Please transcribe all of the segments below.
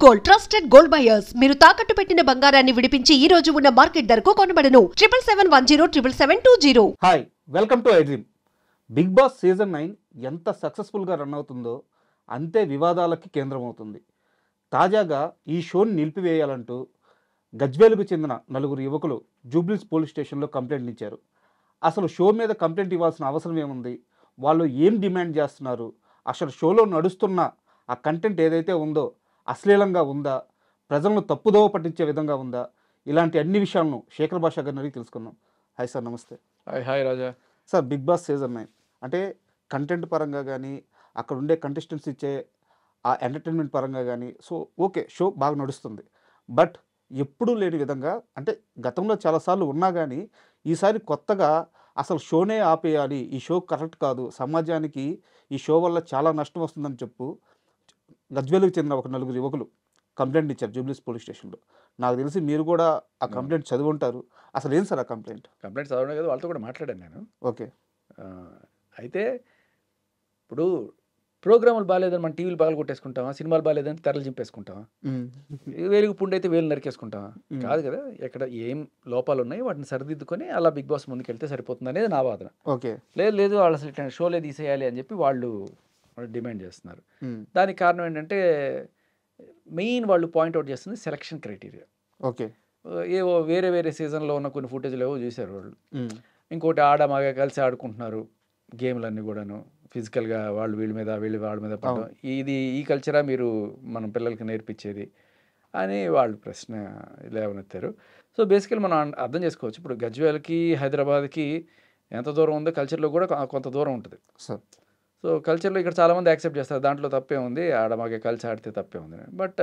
Gold trusted gold buyers మీరు తాకట్టు పెట్టిన బంగారాన్ని విడిపించి ఈ రోజు ఉన్న మార్కెట్ ధరకు కొనబడను 7771077720. Hi, welcome to I dream. Big boss season 9 ఎంత సక్సెస్ఫుల్గా రన్ అవుతుందో అంతే వివాదాలకి కేంద్రమవుతుంది. తాజాగా ఈ షోని నిలిపివేయాలంటూ గజ్వేలుకు చెందిన నలుగురు యువకులు జూబ్లీస్ పోలీస్ స్టేషన్లో కంప్లైంట్ ఇచ్చారు. అసలు షో మీద కంప్లైంట్ ఇవ్వాల్సిన అవసరం ఏముంది, వాళ్ళు ఏం డిమాండ్ చేస్తున్నారు, అసలు షోలో నడుస్తున్న ఆ కంటెంట్ ఏదైతే ఉందో అశ్లీలంగా ఉందా, ప్రజలను తప్పుదోవ పట్టించే విధంగా ఉందా, ఇలాంటి అన్ని విషయాలను శేఖర్ భాషా గారిని అడిగి తెలుసుకుందాం. హాయ్ సార్, నమస్తే. హాయ్ రాజా. సార్, బిగ్ బాస్ సీజన్ 9 అంటే కంటెంట్ పరంగా కానీ అక్కడ ఉండే కంటెస్టెంట్స్ ఇచ్చే ఆ ఎంటర్టైన్మెంట్ పరంగా కానీ ఓకే, షో బాగా నడుస్తుంది. బట్ ఎప్పుడూ లేని విధంగా, అంటే గతంలో చాలాసార్లు ఉన్నా కానీ ఈసారి కొత్తగా అసలు షోనే ఆపేయాలి, ఈ షో కరెక్ట్ కాదు, సమాజానికి ఈ షో వల్ల చాలా నష్టం వస్తుందని గజ్వేలుకు చెందిన ఒక నలుగురు యువకులు కంప్లైంట్ ఇచ్చారు జూబ్లీస్ పోలీస్ స్టేషన్లో. నాకు తెలిసి మీరు కూడా ఆ కంప్లైంట్ చదివి ఉంటారు. అసలు ఏం సార్ ఆ కంప్లైంట్ చదవడం కదా, వాళ్ళతో కూడా మాట్లాడాను నేను. ఓకే. అయితే ఇప్పుడు ప్రోగ్రాములు బాగాలేదని మన టీవీలు బాగా కొట్టేసుకుంటామా, సినిమాలు బాగాలేదని తెరలు చింపేసుకుంటామా, వేలుగు పుండు అయితే వేలు నరికేసుకుంటామా? కాదు కదా. ఎక్కడ ఏం లోపాలు ఉన్నాయి వాటిని సరిదిద్దుకొని అలా బిగ్ బాస్ ముందుకు వెళ్తే సరిపోతుంది అనేది నా వాదన. ఓకే. లేదు వాళ్ళు అసలు ఇట్లా షోలే తీసేయాలి అని చెప్పి వాళ్ళు డిమాండ్ చేస్తున్నారు. దానికి కారణం ఏంటంటే మెయిన్ వాళ్ళు పాయింట్అవుట్ చేస్తుంది సెలక్షన్ క్రైటీరియా. ఓకే. ఏవో వేరే వేరే సీజన్లో ఉన్న కొన్ని ఫుటేజ్లు ఏవో చూశారు వాళ్ళు. ఇంకోటి ఆడమగా కలిసి ఆడుకుంటున్నారు గేమ్లన్నీ కూడాను, ఫిజికల్గా వాళ్ళు వీళ్ళ మీద వీళ్ళు వాళ్ళ మీద పడడం. ఈ కల్చరా మీరు మన పిల్లలకి నేర్పించేది అని వాళ్ళు ప్రశ్న లేవనెత్తారు. సో బేసికల్ మనం అర్థం చేసుకోవచ్చు, ఇప్పుడు గజ్వేల్కి హైదరాబాద్కి ఎంత దూరం ఉందో కల్చర్లో కూడా కొంత దూరం ఉంటుంది. సో కల్చర్లో ఇక్కడ చాలామంది యాక్సెప్ట్ చేస్తారు, దాంట్లో తప్పే ఉంది, ఆడమగే కలిసి ఆడితే తప్పే ఉంది. బట్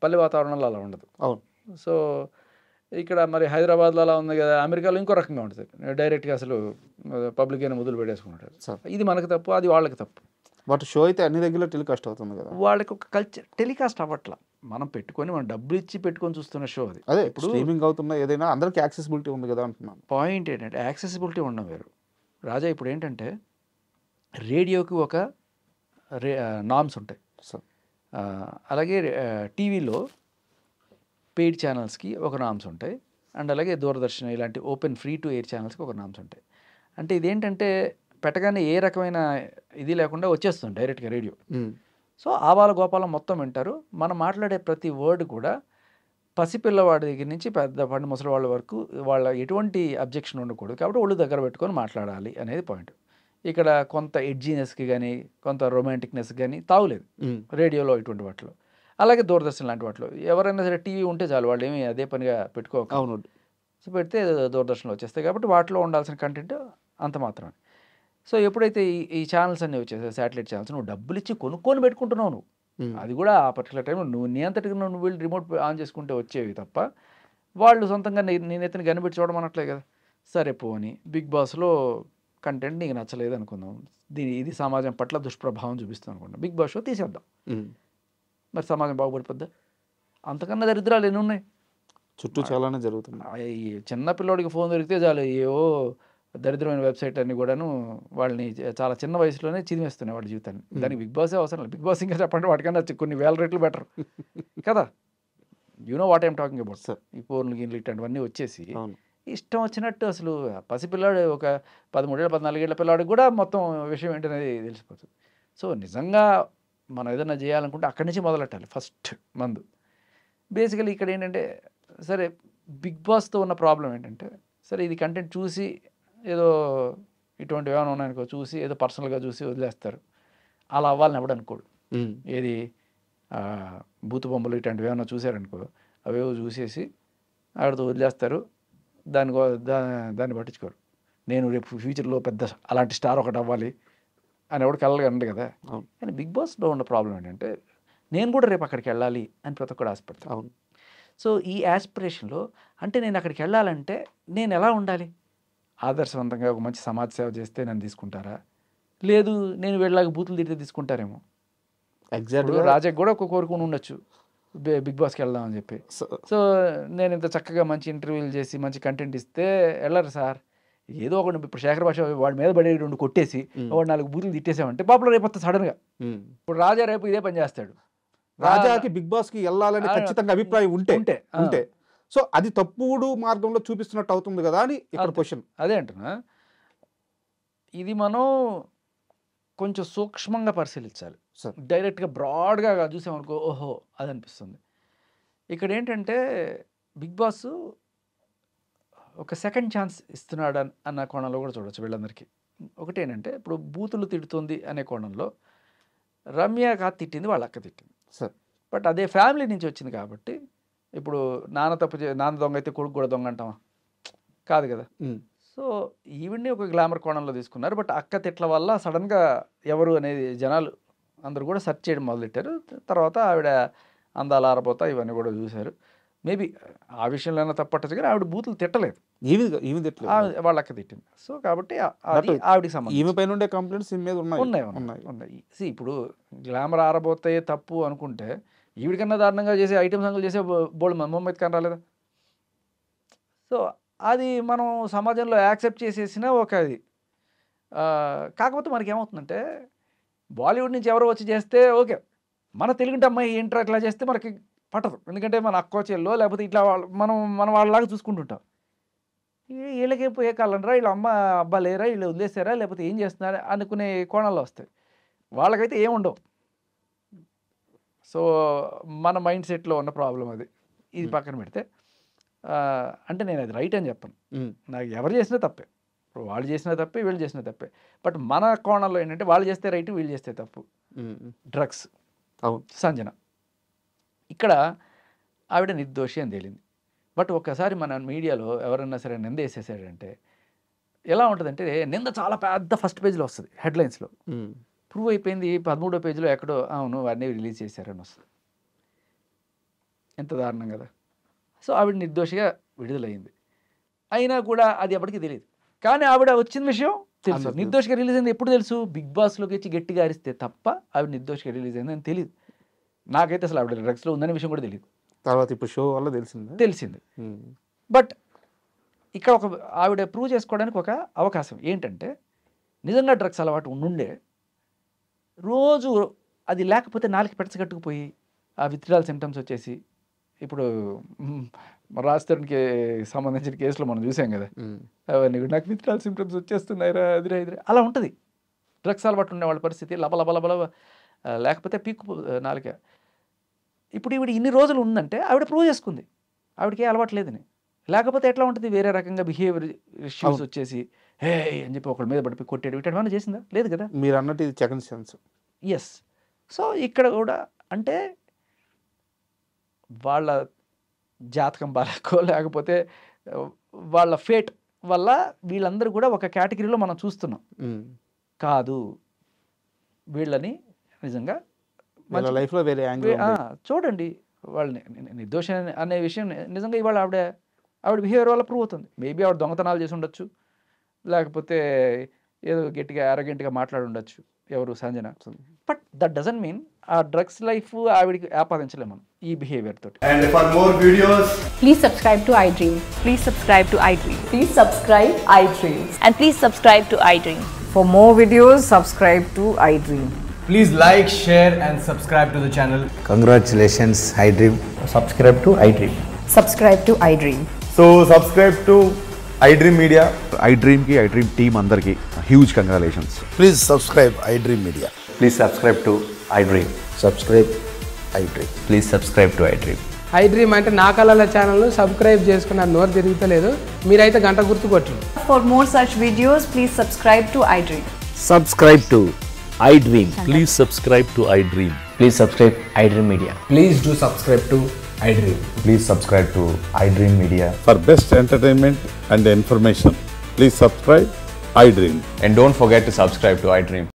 పల్లె వాతావరణంలో అలా ఉండదు. అవును. సో ఇక్కడ మరి హైదరాబాద్లో అలా ఉంది కదా, అమెరికాలో ఇంకో రకంగా ఉంటుంది. డైరెక్ట్గా అసలు పబ్లిక్ అయినా మొదలు పెట్టేసుకుంటారు. ఇది మనకు తప్పు, అది వాళ్ళకి తప్పు. బట్ షో అయితే అన్ని దగ్గరలో టెలికాస్ట్ అవుతుంది కదా. వాళ్ళకి ఒక కల్చర్ టెలికాస్ట్ అవ్వట్లా, మనం పెట్టుకొని మనం డబ్బులు ఇచ్చి పెట్టుకొని చూస్తున్న షో అది. అదే ఇప్పుడు స్ట్రీమింగ్ అవుతున్నా ఏదైనా అందరికీ యాక్సెసిబిలిటీ ఉంది కదా అంటున్నాను. పాయింట్ ఏంటంటే యాక్సెసిబిలిటీ ఉండడం వేరు రాజా. ఇప్పుడు ఏంటంటే రేడియోకి ఒక నామ్స్ ఉంటాయి, అలాగే టీవీలో పెయిడ్ ఛానల్స్కి ఒక నామ్స్ ఉంటాయి, అండ్ అలాగే దూరదర్శన్ ఇలాంటి ఓపెన్ ఫ్రీ టు ఎయిర్ ఛానల్స్కి ఒక నామ్స్ ఉంటాయి. అంటే ఇదేంటంటే పెట్టగానే ఏ రకమైన ఇది లేకుండా వచ్చేస్తుంది డైరెక్ట్గా రేడియో. సో ఆవాల గోపాలం మొత్తం వింటారు. మనం మాట్లాడే ప్రతి వర్డ్ కూడా పసిపిల్లవాడి దగ్గర నుంచి పెద్ద పండు ముసలి వాళ్ళ వరకు వాళ్ళ ఎటువంటి అబ్జెక్షన్ ఉండకూడదు. కాబట్టి ఒళ్ళు దగ్గర పెట్టుకొని మాట్లాడాలి అనేది పాయింట్. ఇక్కడ కొంత ఎడ్జీనెస్కి కానీ కొంత రొమాంటిక్నెస్ కానీ తావులేదు రేడియోలో ఇటువంటి వాటిలో. అలాగే దూరదర్శన్ లాంటి వాటిలో ఎవరైనా సరే టీవీ ఉంటే చాలు, వాళ్ళు ఏమి అదే పనిగా పెట్టుకోక. అవును. సో పెడితే దూరదర్శన్లో వచ్చేస్తాయి. కాబట్టి వాటిలో ఉండాల్సిన కంటెంట్ అంత మాత్రమే. సో ఎప్పుడైతే ఈ ఛానల్స్ అన్నీ వచ్చేసాయి, శాటిలైట్ ఛానల్స్, నువ్వు డబ్బులు ఇచ్చి కొనుక్కొని పెట్టుకుంటున్నావు నువ్వు. అది కూడా ఆ పర్టికులర్ టైంలో నువ్వు నీ అంతటికి నువ్వు వెళ్ళి రిమోట్ ఆన్ చేసుకుంటే వచ్చేవి తప్ప వాళ్ళు సొంతంగా నేనైతే కనిపెట్టి చూడమనట్లే కదా. సరే పోని బిగ్ బాస్లో కంటెంట్ నీకు నచ్చలేదు అనుకుందాం, ఇది సమాజం పట్ల దుష్ప్రభావం చూపిస్తుంది అనుకుందాం, బిగ్ బాస్ షో తీసేద్దాం. మరి సమాజం బాగుపడిపోద్దా? అంతకన్నా దరిద్రాలు ఎన్ని ఉన్నాయి చుట్టూ, చాలానే జరుగుతుంది. ఈ చిన్న పిల్లోడికి ఫోన్ దొరికితే చాలు ఏవో దరిద్రమైన వెబ్సైట్ అన్ని కూడాను వాళ్ళని చాలా చిన్న వయసులోనే చిదిమేస్తున్నాయి వాళ్ళ జీవితాన్ని. దానికి బిగ్ బాసే అవసరం లేదు. బిగ్ బాస్ ఇంకా చెప్పండి వాటికన్నా కొన్ని వేల రెట్లు బెటర్ కదా. You know what I'm talking about sir. ఈ ఫోన్లు గిన్లు ఇట్లాంటివన్నీ వచ్చేసి ఇష్టం వచ్చినట్టు అసలు పసిపిల్లాడు ఒక 13 ఏళ్ళ 14 ఏళ్ళ పిల్లాడికి కూడా మొత్తం విషయం ఏంటనేది తెలిసిపోతుంది. సో నిజంగా మనం ఏదైనా చేయాలనుకుంటే అక్కడి నుంచి మొదలెట్టాలి ఫస్ట్ మందు. బేసికలీ ఇక్కడ ఏంటంటే సరే బిగ్ బాస్తో ఉన్న ప్రాబ్లం ఏంటంటే, సరే ఇది కంటెంట్ చూసి ఏదో ఇటువంటివి ఏమైనా ఉన్నాయనుకో చూసి ఏదో పర్సనల్గా చూసి వదిలేస్తారు. అలా అవ్వాలని ఎవడు అనుకోడు. ఏది బూతు బొమ్మలు ఇట్లాంటివి ఏమైనా చూశారనుకో అవేవో చూసేసి ఆడితో వదిలేస్తారు. దాన్ని పట్టించుకోరు. నేను రేపు ఫ్యూచర్లో పెద్ద అలాంటి స్టార్ ఒకటి అవ్వాలి అని ఎవడు కలగా అండి కదా. కానీ బిగ్ బాస్లో ఉన్న ప్రాబ్లం ఏంటంటే నేను కూడా రేపు అక్కడికి వెళ్ళాలి అని ప్రతి ఒక్కడు ఆశపడతాను. అవును. సో ఈ యాస్పిరేషన్లో అంటే నేను అక్కడికి వెళ్ళాలంటే నేను ఎలా ఉండాలి? ఆదర్శవంతంగా ఒక మంచి సమాజ సేవ చేస్తే నన్ను తీసుకుంటారా? లేదు నేను వెళ్ళాక బూతులు తిడితే తీసుకుంటారేమో. ఎగ్జాక్ట్గా రాజాకి కూడా ఒక కోరుకుని ఉండొచ్చు బిగ్ బాస్కి వెళ్దామని చెప్పి. సో నేను ఇంత చక్కగా మంచి ఇంటర్వ్యూలు చేసి మంచి కంటెంట్ ఇస్తే వెళ్ళరు సార్. ఏదో ఒకటి ఇప్పుడు శేఖర్ భాష వాడి మీద పడే 2 కొట్టేసి వాడు 4 బూతులు తిట్టేసామంటే పాపులర్ అయిపోతుంది సడన్గా. ఇప్పుడు రాజా రేపు ఇదే పని చేస్తాడు, రాజాకి బిగ్ బాస్ కి వెళ్ళాలని ఖచ్చితంగా అభిప్రాయం ఉంటే ఉంటే సో అది తప్పుడు మార్గంలో చూపిస్తున్నట్టు అవుతుంది కదా అని ఇక్కడ క్వశ్చన్. అదే అంటున్నా, ఇది మనం కొంచెం సూక్ష్మంగా పరిశీలించాలి. డైరెక్ట్గా బ్రాడ్గా చూసామనుకో ఓహో అది అనిపిస్తుంది. ఇక్కడ ఏంటంటే బిగ్ బాస్ ఒక సెకండ్ ఛాన్స్ ఇస్తున్నాడు అన్న కోణంలో కూడా చూడవచ్చు వీళ్ళందరికీ. ఒకటేంటంటే ఇప్పుడు బూతులు తిడుతుంది అనే కోణంలో రమ్య కాదు తిట్టింది, వాళ్ళ అక్క తిట్టింది. బట్ అదే ఫ్యామిలీ నుంచి వచ్చింది కాబట్టి ఇప్పుడు నాన్న దొంగ అయితే కొడుకు కూడా దొంగ అంటామా? కాదు కదా. సో ఈవిడ్ని ఒక గ్లామర్ కోణంలో తీసుకున్నారు. బట్ అక్క తిట్ల వల్ల సడన్గా ఎవరు అనేది జనాలు అందరూ కూడా సెర్చ్ చేయడం మొదలెట్టారు. తర్వాత ఆవిడ అందాల ఆరబోతా ఇవన్నీ కూడా చూశారు. మేబీ ఆ విషయంలో అయినా తప్పట్టచ్చు, కానీ ఆవిడ బూతులు తిట్టలేదు, వాళ్ళ అక్క తిట్టింది. సో కాబట్టి ఆవిడకి సంబంధించి ఈమె పైన ఉండే కంప్లైంట్స్ ఉన్నాయి. ఇప్పుడు గ్లామర్ ఆరబోతాయే తప్పు అనుకుంటే ఈవిడికన్నా దారుణంగా చేసే ఐటమ్ సాంగులు చేసే బోల్డ్ మొహమ్మద్ ఖాన్ రాలేదా? సో అది మనం సమాజంలో యాక్సెప్ట్ చేసేసిన ఒక అది. కాకపోతే మనకి ఏమవుతుందంటే బాలీవుడ్ నుంచి ఎవరో వచ్చి చేస్తే ఓకే, మన తెలుగుంటే అమ్మాయి ఏంట్రా ఇట్లా చేస్తే మనకి పట్టదు. ఎందుకంటే మన అక్కో చెల్లో లేకపోతే ఇట్లా మన వాళ్ళలాగా చూసుకుంటుంటాం. వీళ్ళకి పోయే కాలంరా, వీళ్ళ అబ్బా లేరా, వీళ్ళు వదిలేసారా, లేకపోతే ఏం చేస్తున్నారా అనుకునే కోణాల్లో వస్తాయి. వాళ్ళకైతే ఏముండవు. సో మన మైండ్ సెట్లో ఉన్న ప్రాబ్లం అది. ఇది పక్కన పెడితే అంటే నేను అది రైట్ అని చెప్పను, నాకు ఎవరు చేసినా తప్పే. ఇప్పుడు వాళ్ళు చేసినా తప్పే, వీళ్ళు చేసినా తప్పే. బట్ మన కోణంలో ఏంటంటే వాళ్ళు చేస్తే రైట్, వీళ్ళు చేస్తే తప్పు. డ్రగ్స్ సంజన ఇక్కడ ఆవిడ నిర్దోషి అని తేలింది. బట్ ఒక్కసారి మన మీడియాలో ఎవరన్నా సరే నింద వేసేసాడంటే ఎలా ఉంటుందంటే నింద చాలా పెద్ద ఫస్ట్ పేజ్లో వస్తుంది, హెడ్లైన్స్లో. ప్రూవ్ అయిపోయింది 13వ పేజీలో ఎక్కడో అవును వాడిని రిలీజ్ చేశారని వస్తుంది. ఎంత దారుణం కదా. సో ఆవిడ నిర్దోషిగా విడుదలైంది. అయినా కూడా అది ఎవరికి తెలియదు, కానీ ఆవిడ వచ్చిన విషయం తెలుసు. నిర్దోషిగా రిలీజ్ అయింది ఎప్పుడు తెలుసు? బిగ్ బాస్లోకి వచ్చి గట్టిగా అరిస్తే తప్ప ఆవిడ నిర్దోషిగా రిలీజ్ అయింది అని తెలియదు. నాకైతే అసలు ఆవిడ డ్రగ్స్లో ఉందనే విషయం కూడా తెలియదు. తర్వాత ఇప్పుడు షో వల్ల తెలిసింది. బట్ ఇక్కడ ఒక ఆవిడ ప్రూవ్ చేసుకోవడానికి ఒక అవకాశం ఏంటంటే నిజంగా డ్రగ్స్ అలవాటు ఉండుండే రోజు అది లేకపోతే నాలుగు పెడచగట్టుకుపోయి ఆ విత్డ్రాల్ సిమ్టమ్స్ వచ్చేసి ఇప్పుడు రాజస్థాన్కి సంబంధించిన కేసులో మనం చూసాం కదా, అవన్నీ నాకు విత్డ్రాల్ సిమ్టమ్స్ వచ్చేస్తున్నాయిరా అదిరా ఇదిరా అలా ఉంటుంది. డ్రగ్స్ అలవాటు ఉండే వాళ్ళ పరిస్థితి లబలబలబల లేకపోతే పీక్కు నాలుక. ఇప్పుడు ఈవిడ ఇన్ని రోజులు ఉందంటే ఆవిడ ప్రూవ్ చేసుకుంది ఆవిడకి అలవాటు లేదని. లేకపోతే ఎట్లా ఉంటుంది, వేరే రకంగా బిహేవియర్ ఇష్యూస్ వచ్చేసి హే అని చెప్పి ఒకళ్ళ మీద పడిపోయి కొట్టాడు, ఇటేమన్నా చేసిందా? లేదు కదా. మీరు అన్నట్టు ఇది సెకండ్ ఛాన్స్. ఎస్. సో ఇక్కడ కూడా అంటే వాళ్ళ జాతకం బాలకో లేకపోతే వాళ్ళ ఫేట్ వల్ల వీళ్ళందరూ కూడా ఒక కేటగిరీలో మనం చూస్తున్నాం. కాదు, వీళ్ళని నిజంగా లైఫ్లో వేరే చూడండి, వాళ్ళని నిర్దోష అనే విషయం నిజంగా ఇవాళ ఆవిడ బిహేవియర్ వల్ల ప్రూవ్ అవుతుంది. మేబీ ఆవిడ దొంగతనాలు చేసి ఉండొచ్చు, లేకపోతే ఏదో గట్టిగా అరగెంట్గా మాట్లాడి ఉండొచ్చు ఎవరు Sanjana. But that doesn't mean ఆ డ్రగ్స్ లైఫ్ ఆవిడికి ఆపాదించలేము మనం ఈ బిహేవియర్ తోటి. And for more videos, please subscribe to iDream. Please subscribe to iDream. Please subscribe iDream. And please subscribe to iDream. For more videos, subscribe to iDream. please like, share and subscribe to the channel. Congratulations, iDream. Subscribe to iDream. Subscribe to iDream. So subscribe to iDream Media. iDream ki iDream team andarki huge congratulations. Please subscribe iDream Media. Please subscribe to iDream. Subscribe iDream. Please subscribe to iDream. iDream అంటే నా కళల channel subscribe చేసుకున్న నోరు తిరుగుతలేదు, మీరైతే గంట గుర్తు కొట్టండి. For more such videos, please subscribe to iDream. Subscribe to iDream. Please subscribe to iDream. Please subscribe iDream Media. Please do subscribe to iDream. Please subscribe to iDream Media. For best entertainment and information, please subscribe iDream. And don't forget to subscribe to iDream.